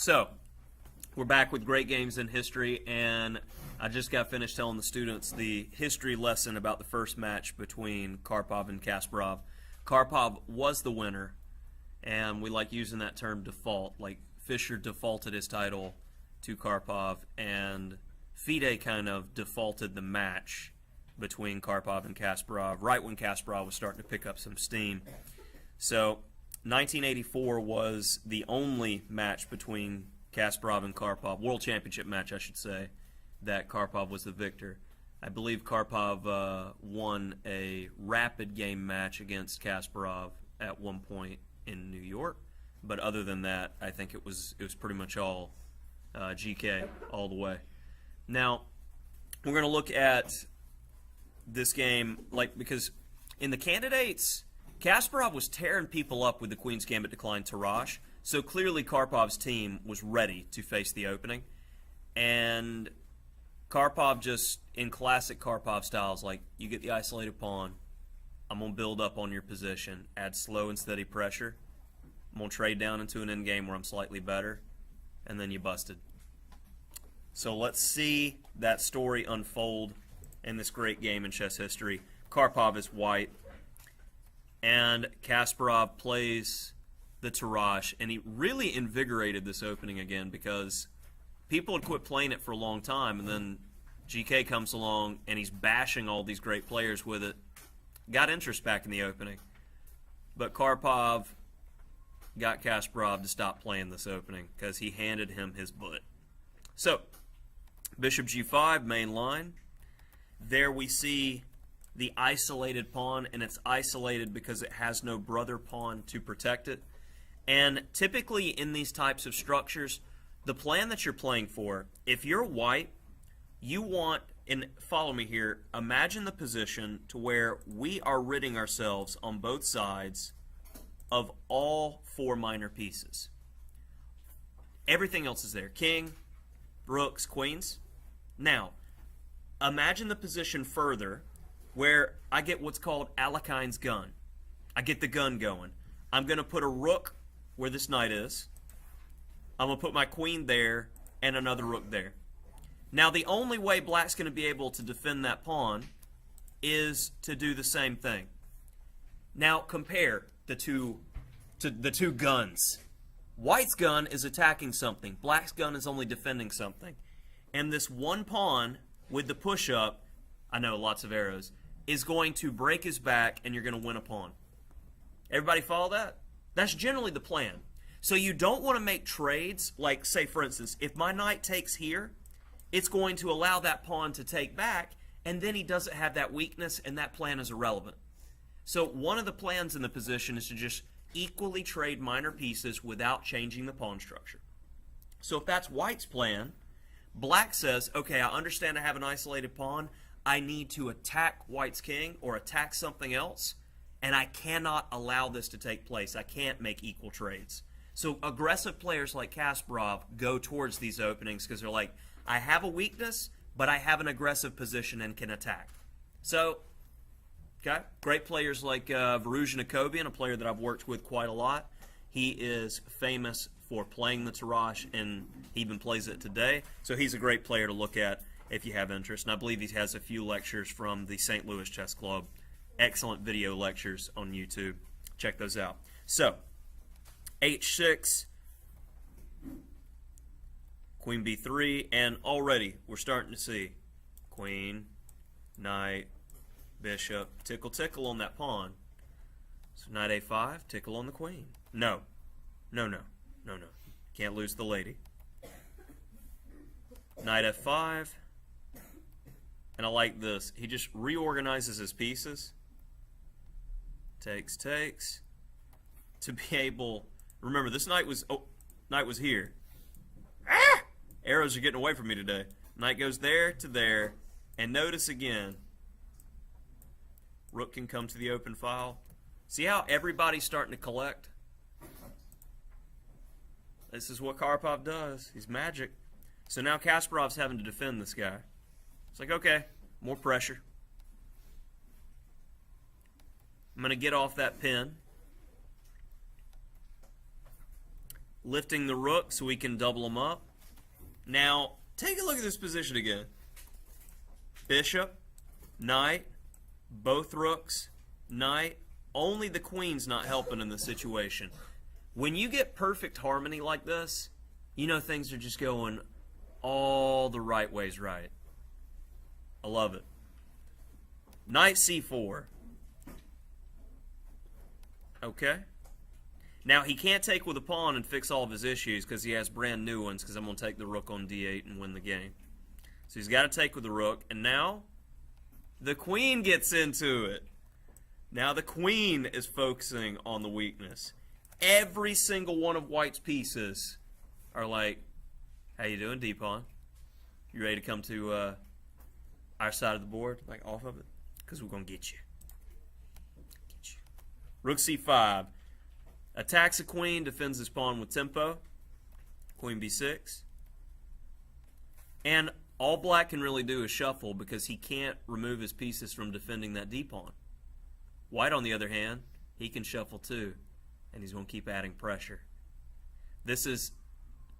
So, we're back with great games in history, and I just got finished telling the students the history lesson about the first match between Karpov and Kasparov. Karpov was the winner, and we like using that term default. Like, Fischer defaulted his title to Karpov, and FIDE kind of defaulted the match between Karpov and Kasparov right when Kasparov was starting to pick up some steam. So, 1984 was the only match between Kasparov and Karpov, world championship match, I should say, that Karpov was the victor. I believe Karpov won a rapid game match against Kasparov at one point in New York, but other than that, I think it was pretty much all GK all the way. Now, we're going to look at this game, because in the candidates, Kasparov was tearing people up with the Queen's Gambit decline Tarrasch, so clearly Karpov's team was ready to face the opening, and Karpov just, in classic Karpov styles, like, you get the isolated pawn, I'm going to build up on your position, add slow and steady pressure, I'm going to trade down into an endgame where I'm slightly better, and then you busted. So let's see that story unfold in this great game in chess history. Karpov is white, and Kasparov plays the Tarrasch, and he really invigorated this opening again because people had quit playing it for a long time, and then GK comes along and he's bashing all these great players with it. Got interest back in the opening. But Karpov got Kasparov to stop playing this opening because he handed him his butt. So, bishop g5, main line. There we see the isolated pawn, and it's isolated because it has no brother pawn to protect it. And typically in these types of structures, the plan that you're playing for, if you're white, you want, and follow me here, imagine the position to where we are ridding ourselves on both sides of all four minor pieces. Everything else is there. King, rooks, queens. Now, imagine the position further where I get what's called Alekhine's gun. I get the gun going. I'm going to put a rook where this knight is. I'm going to put my queen there and another rook there. Now, the only way black's going to be able to defend that pawn is to do the same thing. Now, compare the two guns. White's gun is attacking something. Black's gun is only defending something. And this one pawn with the push-up, I know, lots of arrows, is going to break his back, and you're going to win a pawn. Everybody follow that? That's generally the plan. So you don't want to make trades like, say, for instance, if my knight takes here, it's going to allow that pawn to take back, and then he doesn't have that weakness, and that plan is irrelevant. So one of the plans in the position is to just equally trade minor pieces without changing the pawn structure. So if that's white's plan, black says, okay, I understand I have an isolated pawn. I need to attack white's king or attack something else, and I cannot allow this to take place. I can't make equal trades. So aggressive players like Kasparov go towards these openings because they're like, I have a weakness, but I have an aggressive position and can attack. So, okay, great players like Varuzhin Akobian, a player that I've worked with quite a lot. He is famous for playing the Tarrasch, and he even plays it today. So he's a great player to look at if you have interest. And I believe he has a few lectures from the St. Louis Chess Club. Excellent video lectures on YouTube. Check those out. So, h6, queen b3, and already we're starting to see queen, knight, bishop, tickle, tickle on that pawn. So knight a5, tickle on the queen. No, no, no, no, no. Can't lose the lady. Knight f5, and I like this. He just reorganizes his pieces. Takes, takes, to be able. Remember, this knight was here. Ah! Arrows are getting away from me today. Knight goes there to there, and notice again, rook can come to the open file. See how everybody's starting to collect? This is what Karpov does. He's magic. So now Kasparov's having to defend this guy. It's like, okay, more pressure. I'm going to get off that pin. lifting the rook so we can double them up. Now, take a look at this position again. Bishop, knight, both rooks, knight. Only the queen's not helping in the situation. When you get perfect harmony like this, you know things are just going all the right ways right. I love it. Knight c4. Okay. Now, he can't take with a pawn and fix all of his issues because he has brand new ones, because I'm going to take the rook on d8 and win the game. So he's got to take with the rook. And now, the queen gets into it. Now the queen is focusing on the weakness. Every single one of white's pieces are like, how you doing, d-pawn? You ready to come to our side of the board? Like, off of it? Because we're going to get you. Rook c5. Attacks a queen, defends his pawn with tempo. Queen b6. And all black can really do is shuffle because he can't remove his pieces from defending that d-pawn. White, on the other hand, he can shuffle too, and he's going to keep adding pressure. This is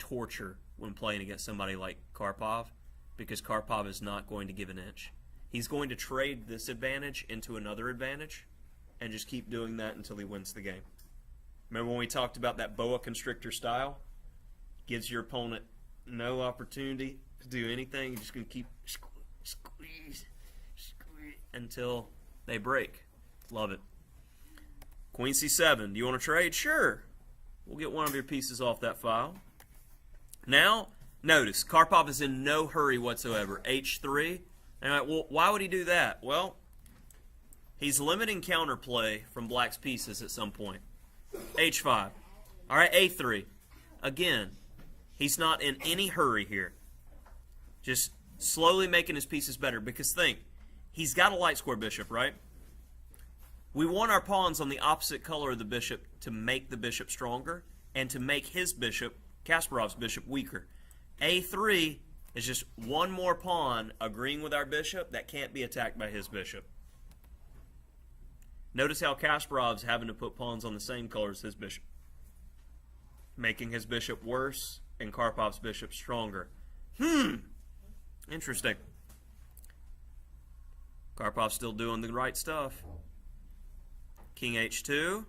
torture when playing against somebody like Karpov, because Karpov is not going to give an inch. He's going to trade this advantage into another advantage and just keep doing that until he wins the game. Remember when we talked about that boa constrictor style? Gives your opponent no opportunity to do anything. You're just going to keep squeeze until they break. Love it. Queen c7. Do you want to trade? Sure. We'll get one of your pieces off that file. Now, notice, Karpov is in no hurry whatsoever. h3. And like, well, why would he do that? Well, he's limiting counterplay from black's pieces at some point. h5. All right, a3. Again, he's not in any hurry here. Just slowly making his pieces better. Because think, he's got a light square bishop, right? We want our pawns on the opposite color of the bishop to make the bishop stronger and to make his bishop, Kasparov's bishop, weaker. a3 is just one more pawn agreeing with our bishop that can't be attacked by his bishop. Notice how Kasparov's having to put pawns on the same color as his bishop, making his bishop worse and Karpov's bishop stronger. Interesting. Karpov's still doing the right stuff. King h2.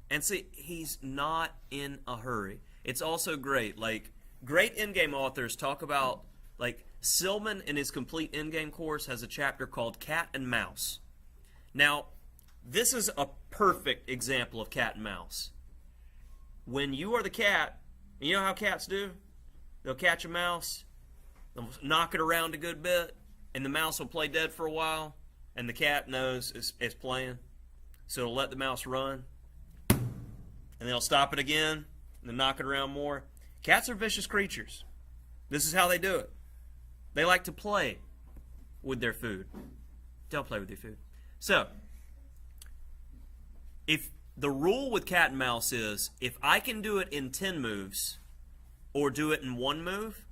And see, he's not in a hurry. It's also great. Like, great endgame authors talk about, like, Silman in his complete endgame course has a chapter called Cat and Mouse. Now, this is a perfect example of cat and mouse. When you are the cat, and you know how cats do? They'll catch a mouse, they'll knock it around a good bit, and the mouse will play dead for a while, and the cat knows it's playing, so it'll let the mouse run, and they'll stop it again, and then knock it around more. Cats are vicious creatures. This is how they do it. They like to play with their food. Don't play with your food. So, if the rule with cat and mouse is, if I can do it in 10 moves, or do it in 1 move,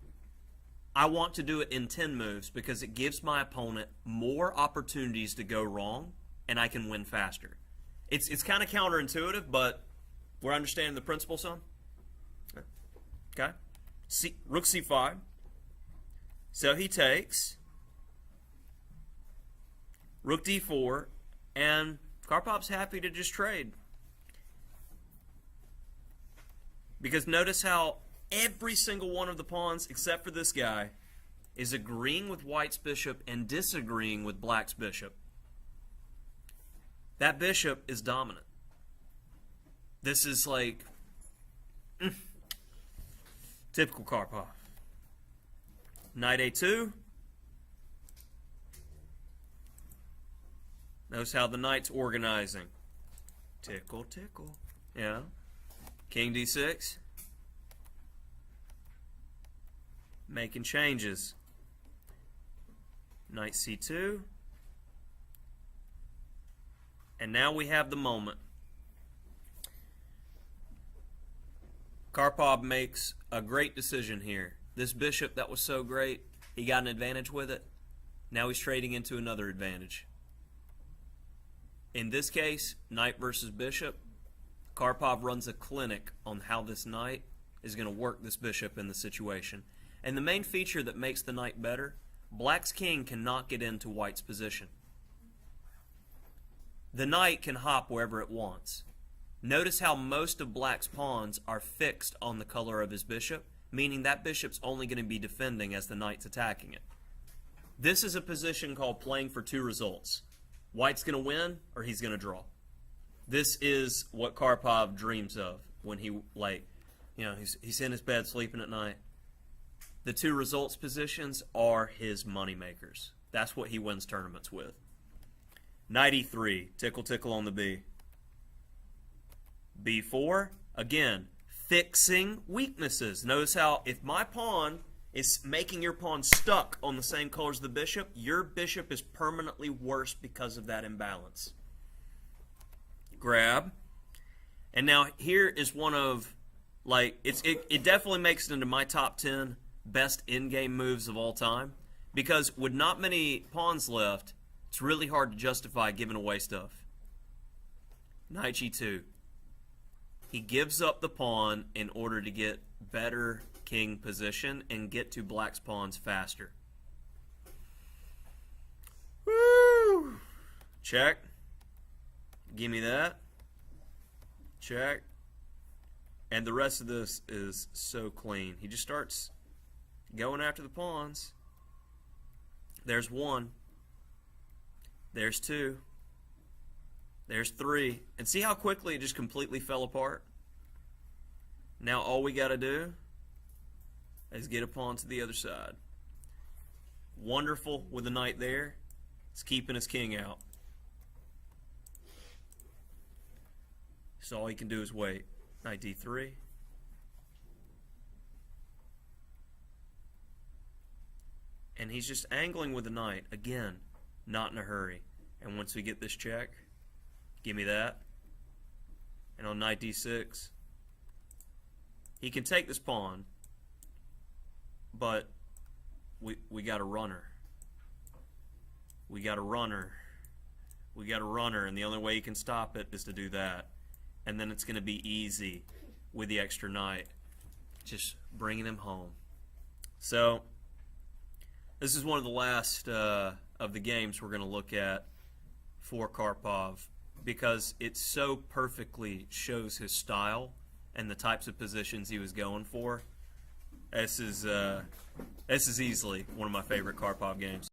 I want to do it in 10 moves because it gives my opponent more opportunities to go wrong, and I can win faster. It's kind of counterintuitive, but we're understanding the principle, son? Okay? Rook c5. So he takes. Rook d4, and Karpov's happy to just trade. Because notice how every single one of the pawns, except for this guy, is agreeing with white's bishop and disagreeing with black's bishop. That bishop is dominant. This is like typical Karpov. Knight a2. Notice how the knight's organizing. Tickle, tickle. Yeah. King d6. Making changes. Knight c2. And now we have the moment. Karpov makes a great decision here. This bishop that was so great, he got an advantage with it. Now he's trading into another advantage. In this case, knight versus bishop, Karpov runs a clinic on how this knight is going to work this bishop in the situation. And the main feature that makes the knight better, black's king cannot get into white's position. The knight can hop wherever it wants. Notice how most of black's pawns are fixed on the color of his bishop, meaning that bishop's only going to be defending as the knight's attacking it. This is a position called playing for two results. White's going to win or he's going to draw. This is what Karpov dreams of when he's in his bed sleeping at night. The two results positions are his money makers. That's what he wins tournaments with. Knight e3, tickle tickle on the b. b4, again, fixing weaknesses. Notice how if my pawn is making your pawn stuck on the same color as the bishop, your bishop is permanently worse because of that imbalance. Grab. And now here is one of, it definitely makes it into my top 10 best in-game moves of all time, because with not many pawns left, it's really hard to justify giving away stuff. Knight g2. He gives up the pawn in order to get better king position and get to black's pawns faster. Woo! Check. Give me that. Check. And the rest of this is so clean. He just starts going after the pawns. There's one. There's two. There's three. And see how quickly it just completely fell apart? Now all we got to do is get a pawn to the other side. Wonderful with the knight there. It's keeping his king out. So all he can do is wait. Knight d3. And he's just angling with the knight. Again, not in a hurry. And once we get this check, give me that. And on knight d6, he can take this pawn, but we got a runner. We got a runner. We got a runner, and the only way he can stop it is to do that. And then it's going to be easy with the extra knight, just bringing him home. So this is one of the last of the games we're going to look at for Karpov, because it so perfectly shows his style and the types of positions he was going for. This is easily one of my favorite Karpov games.